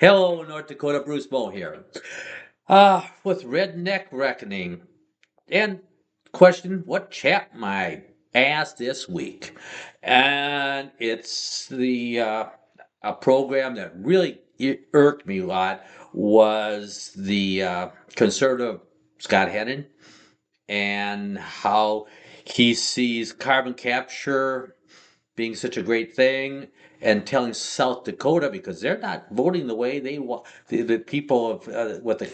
Hello, North Dakota. Bruce Moe here. With Redneck Reckoning. And question, what chapped my ass this week? And it's a program that really irked me a lot was the conservative Scott Hennon and how he sees carbon capture being such a great thing and telling South Dakota because they're not voting the way they want the people of what the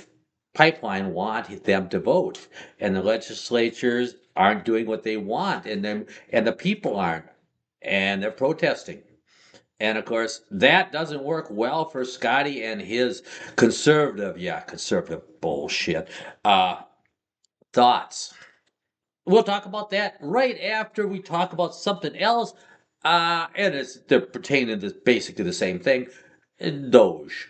pipeline want them to vote, and the legislatures aren't doing what they want, and the people aren't, and they're protesting. And of course, that doesn't work well for Scotty and his conservative bullshit uh, thoughts. We'll talk about that right after we talk about something else. And they're pertaining to basically the same thing. Doge.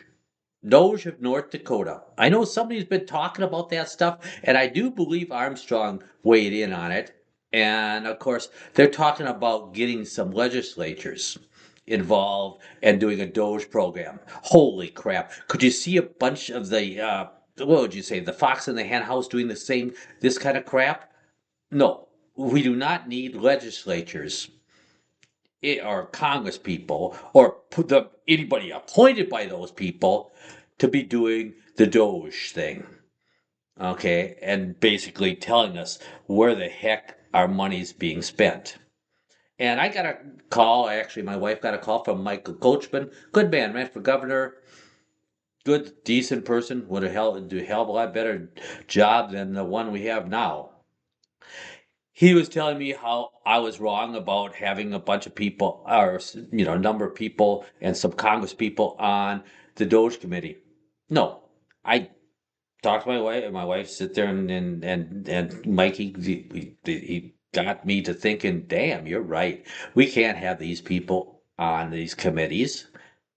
Doge of North Dakota. I know somebody's been talking about that stuff, and I do believe Armstrong weighed in on it. And of course, they're talking about getting some legislatures involved and doing a Doge program. Holy crap. Could you see a bunch of what would you say, the fox in the hen house doing this kind of crap? No, we do not need legislatures or Congress people or anybody appointed by those people to be doing the Doge thing. Okay, and basically telling us where the heck our money's being spent. And I got a call, actually, my wife got a call from Michael Coachman. Good man, ran for governor. Good, decent person. Would have do a hell of a lot better job than the one we have now. He was telling me how I was wrong about having a bunch of people, or a number of people and some Congress people on the Doge committee. No, I talked to my wife, and my wife sit there and Mikey, he got me to thinking, damn, you're right. We can't have these people on these committees.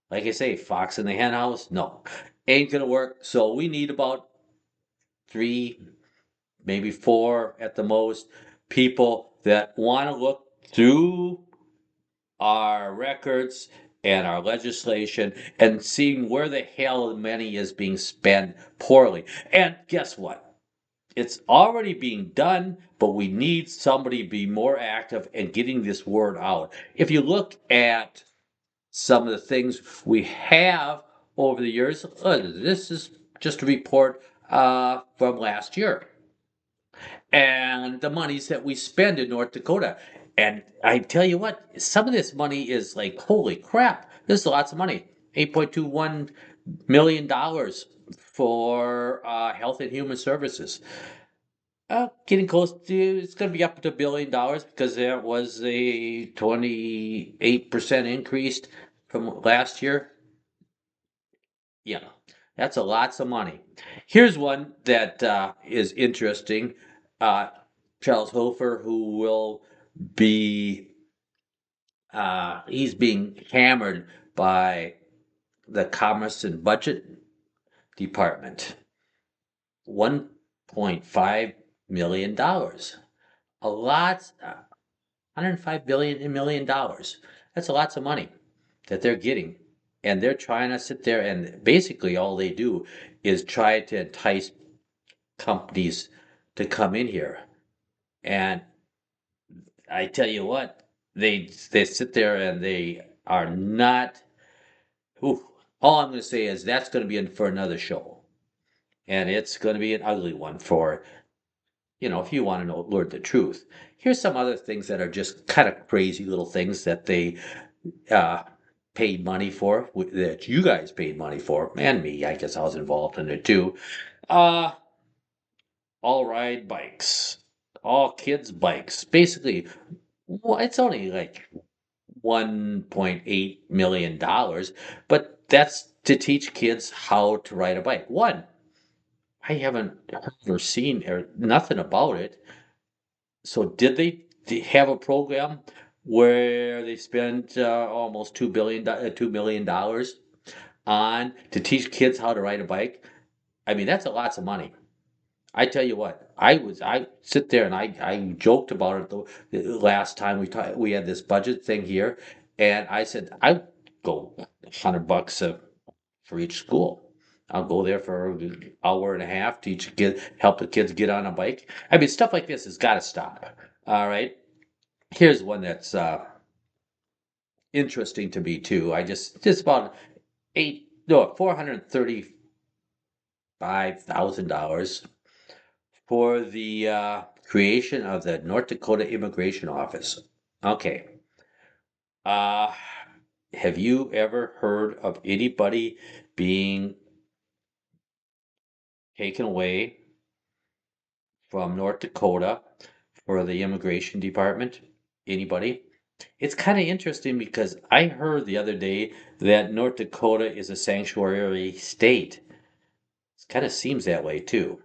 Like I say, fox in the hen house, no, ain't gonna work. So we need about three, maybe four at the most, people that want to look through our records and our legislation and seeing where the hell the money is being spent poorly. And guess what? It's already being done, but we need somebody to be more active in getting this word out. If you look at some of the things we have over the years, this is just a report from last year and the monies that we spend in North Dakota. And I tell you what, some of this money is like, holy crap, this is lots of money. $8.21 million for health and human services. Getting close to, it's going to be up to $1 billion because there was a 28% increase from last year. Yeah, that's a lots of money. Here's one that is interesting. Uh, Charles Hofer, who will be, he's being hammered by the Commerce and Budget Department. $1.5 million. A lot, 105 million dollars. That's a lots of money that they're getting. And they're trying to sit there and basically all they do is try to entice companies to come in here. And I tell you what, they sit there and they are not. Ooh, all I'm going to say is that's going to be in for another show, and it's going to be an ugly one for if you want to know learn the truth. Here's some other things that are just kind of crazy little things that they uh, paid money for, that you guys paid money for, and me. I guess I was involved in it too. Uh, all ride bikes, all kids bikes. Basically, well, it's only like $1.8 million, but that's to teach kids how to ride a bike. One, I haven't heard or seen or nothing about it. So did they have a program where they spent almost $2 million on to teach kids how to ride a bike? I mean, that's a lots of money. I tell you what, I sit there and I joked about it the last time we had this budget thing here, and I said I go $100 for each school. I'll go there for an hour and a half, help the kids get on a bike. I mean, stuff like this has got to stop. All right. Here's one that's interesting to me too. I just about eight no $435,000 for the creation of the North Dakota Immigration Office. Okay. Uh, have you ever heard of anybody being taken away from North Dakota for the immigration department? Anybody? It's kind of interesting because I heard the other day that North Dakota is a sanctuary state. It kind of seems that way too.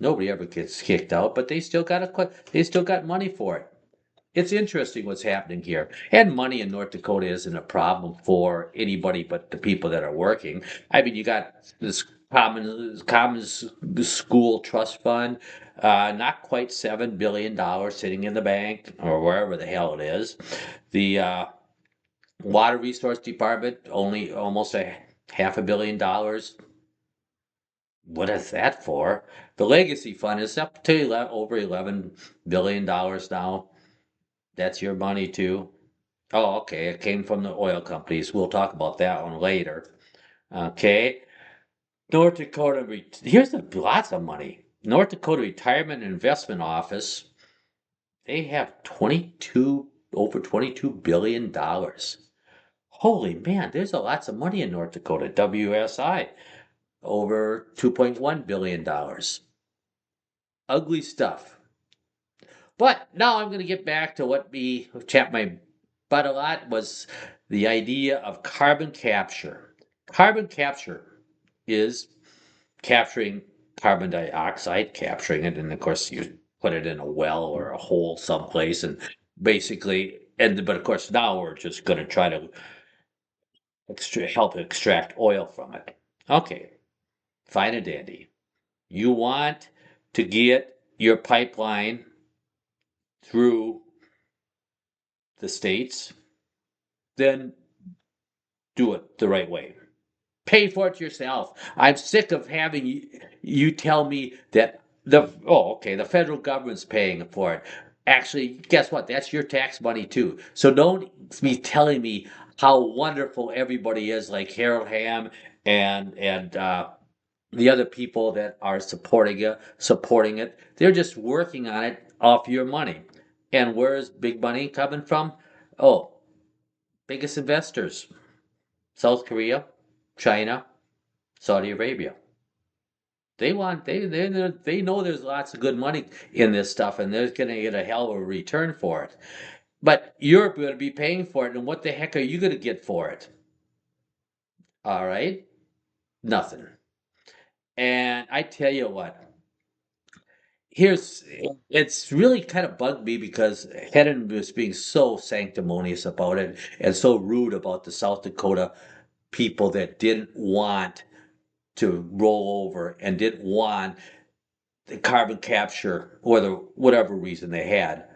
Nobody ever gets kicked out, but they still got money for it. It's interesting what's happening here. And money in North Dakota isn't a problem for anybody but the people that are working. I mean, you got this school trust fund, not quite $7 billion sitting in the bank or wherever the hell it is. The water resource department only almost a $500 million. What is that for? The legacy fund is up to over $11 billion now. That's your money too. Oh, okay. It came from the oil companies. We'll talk about that one later. Okay. North Dakota, here's lots of money. North Dakota Retirement and Investment Office, they have over $22 billion. Holy man, there's lots of money in North Dakota. WSI, over $2.1 billion. Ugly stuff. But now I'm going to get back to what chapped my butt a lot was the idea of carbon capture. Carbon capture is capturing carbon dioxide, capturing it, and of course you put it in a well or a hole someplace, and but of course now we're just going to try to help extract oil from it. Okay, fine and dandy. You want to get your pipeline through the states, then do it the right way. Pay for it yourself. I'm sick of having you tell me that the federal government's paying for it. Actually, guess what? That's your tax money too. So don't be telling me how wonderful everybody is, like Harold Ham and the other people that are supporting it. They're just working on it off your money. And where's big money coming from? Oh, biggest investors: South Korea, China, Saudi Arabia. They know there's lots of good money in this stuff, and they're going to get a hell of a return for it. But you're going to be paying for it, and what the heck are you going to get for it? All right, nothing. And I tell you what, here's it's really kind of bugged me because Hedden was being so sanctimonious about it and so rude about the South Dakota people that didn't want to roll over and didn't want the carbon capture or whatever reason they had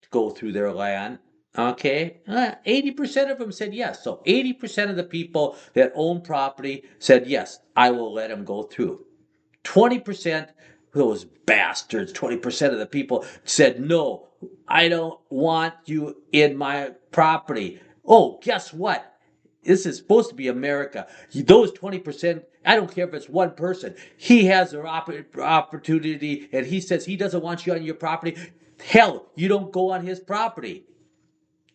to go through their land. Okay, 80% of them said yes. So 80% of the people that own property said yes, I will let them go through. 20%, those bastards, 20% of the people said no, I don't want you in my property. Oh, guess what? This is supposed to be America. Those 20%, I don't care if it's one person, he has an opportunity and he says he doesn't want you on your property. Hell, you don't go on his property.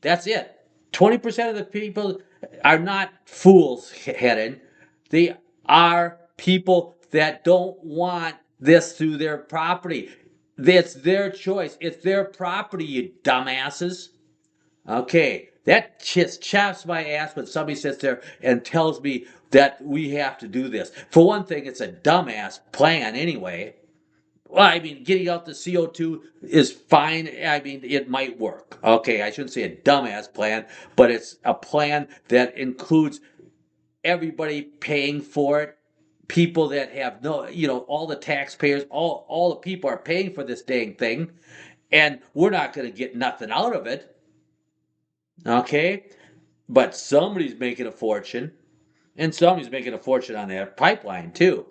That's it. 20% of the people are not fools, Hedden. They are people that don't want this through their property. It's their choice. It's their property, you dumbasses. Okay, that just chaps my ass when somebody sits there and tells me that we have to do this. For one thing, it's a dumbass plan anyway. Well, I mean, getting out the CO2 is fine. I mean, it might work. Okay, I shouldn't say a dumbass plan, but it's a plan that includes everybody paying for it. People that have all the taxpayers, all the people are paying for this dang thing, and we're not going to get nothing out of it. Okay, but somebody's making a fortune. And somebody's making a fortune on that pipeline too.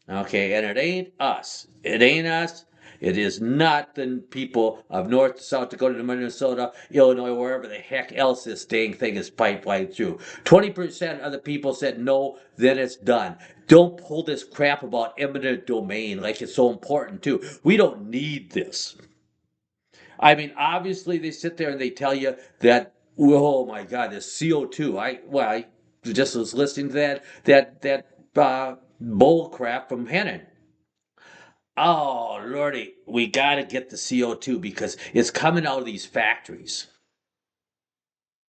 Okay, and it ain't us. It ain't us. It is not the people of North, South Dakota, Minnesota, Illinois, wherever the heck else this dang thing is pipelined through. 20% of the people said no, then it's done. Don't pull this crap about eminent domain like it's so important too. We don't need this. I mean, obviously they sit there and they tell you that, oh my God, this CO2. I just was listening to that bull crap from Hennon. Oh lordy, we got to get the CO2 because it's coming out of these factories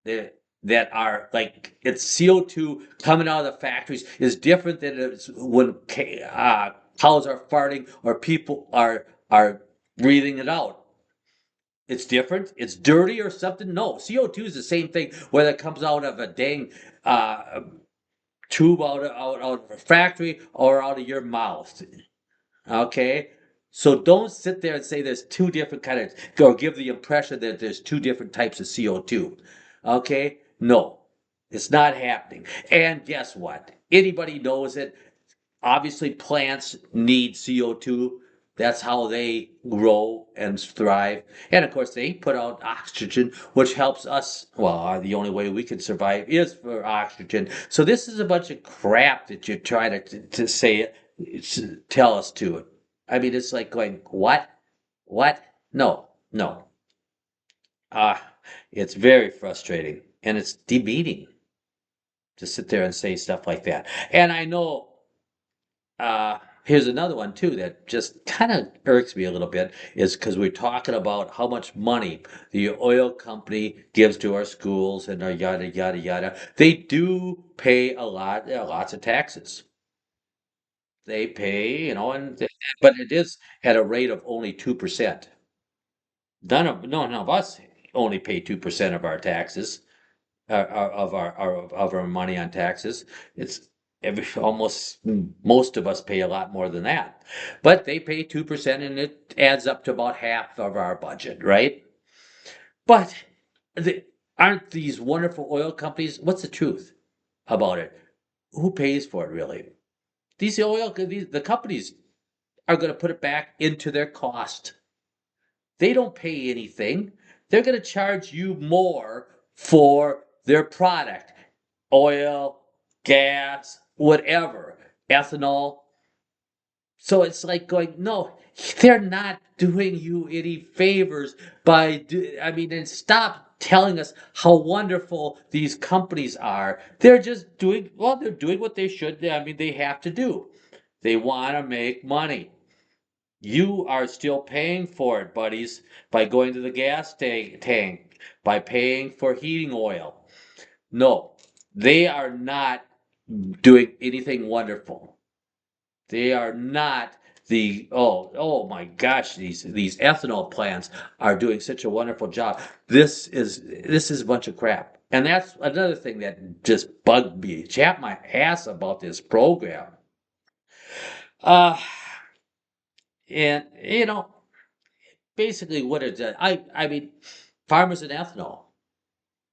that are like it's CO2 coming out of the factories is different than it's when cows are farting or people are breathing it out. It's different. It's dirty or something. No, CO2 is the same thing whether it comes out of a dang uh, tube out of a factory or out of your mouth. Okay? So don't sit there and say there's two different kind of, or give the impression that there's two different types of CO2. Okay? No, it's not happening. And guess what? Anybody knows it. Obviously, plants need CO2. That's how they grow and thrive. And of course, they put out oxygen, which helps us. Well, the only way we can survive is for oxygen. So this is a bunch of crap that you're trying to say, tell us to it. I mean, it's like going, what? What? No, no. It's very frustrating and it's demeaning to sit there and say stuff like that. And I know here's another one too that just kind of irks me a little bit is because we're talking about how much money the oil company gives to our schools and our yada yada yada. They do pay a lot, lots of taxes. They pay, but it is at a rate of only 2%. None of us only pay 2% of our taxes, of our money on taxes. It's almost most of us pay a lot more than that, but they pay 2%, and it adds up to about half of our budget, right? But the, aren't these wonderful oil companies? What's the truth about it? Who pays for it really? The companies are going to put it back into their cost. They don't pay anything. They're going to charge you more for their product, oil, gas, whatever, ethanol. So it's like going, no, they're not doing you any favors I mean, and stop telling us how wonderful these companies are. They're just doing, well, they're doing what they should. I mean, they have to do. They want to make money. You are still paying for it, buddies, by going to the tank, by paying for heating oil. No, they are not doing anything wonderful. They are not oh my gosh, these ethanol plants are doing such a wonderful job. This is a bunch of crap. And that's another thing that just bugged me, chapped my ass about this program. Uh and basically what it does. I mean, farmers and ethanol.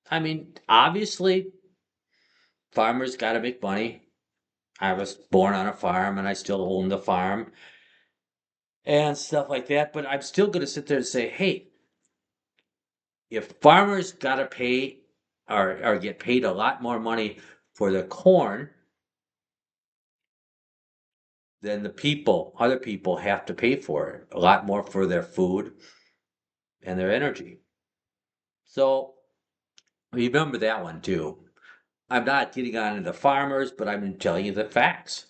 I mean, obviously, farmers got to make money. I was born on a farm, and I still own the farm and stuff like that. But I'm still going to sit there and say, hey, if farmers got to pay or get paid a lot more money for their corn, then other people have to pay for it a lot more for their food and their energy. So remember that one too. I'm not getting on to the farmers, but I'm telling you the facts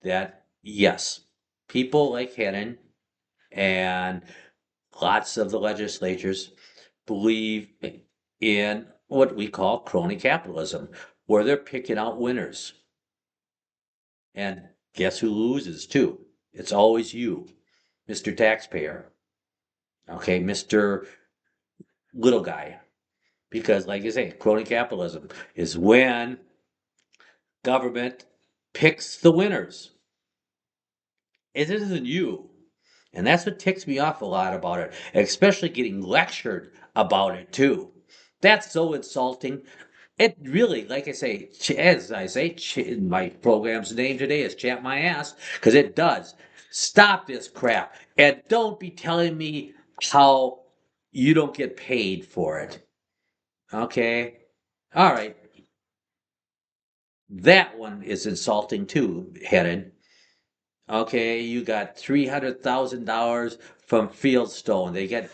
that yes, people like Hannon and lots of the legislatures believe in what we call crony capitalism, where they're picking out winners. And guess who loses too? It's always you, Mr. Taxpayer. Okay, Mr. Little Guy. Because, like I say, crony capitalism is when government picks the winners. It isn't you. And that's what ticks me off a lot about it, especially getting lectured about it too. That's so insulting. It really, like I say, as I say, my program's name today is Chat My Ass, because it does. Stop this crap. And don't be telling me how you don't get paid for it. Okay? All right. That one is insulting too, Headed. Okay, you got $300,000 from Fieldstone. They get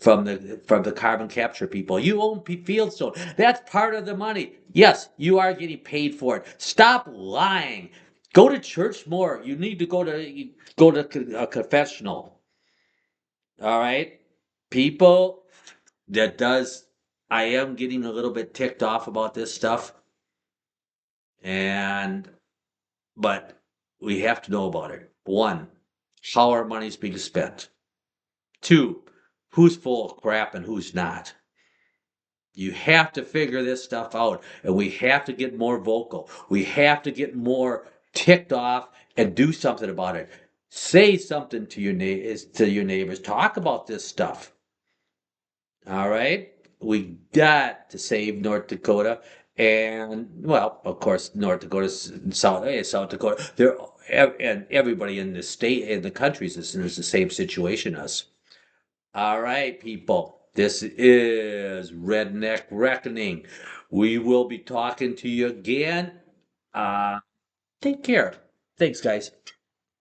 from the carbon capture people. You own Fieldstone. That's part of the money. Yes, you are getting paid for it. Stop lying. Go to church more. You need to go to a confessional. All right, people. That does. I am getting a little bit ticked off about this stuff, and but we have to know about it. One, how our money's being spent. Two, who's full of crap and who's not. You have to figure this stuff out, and we have to get more vocal. We have to get more ticked off and do something about it. Say something to your neighbors. Talk about this stuff. All right, we got to save North Dakota, and well, of course, North Dakota, South Dakota. And everybody in the state in the country is in the same situation as. All right, people. This is Redneck Reckoning. We will be talking to you again. Uh, Take care. Thanks, guys.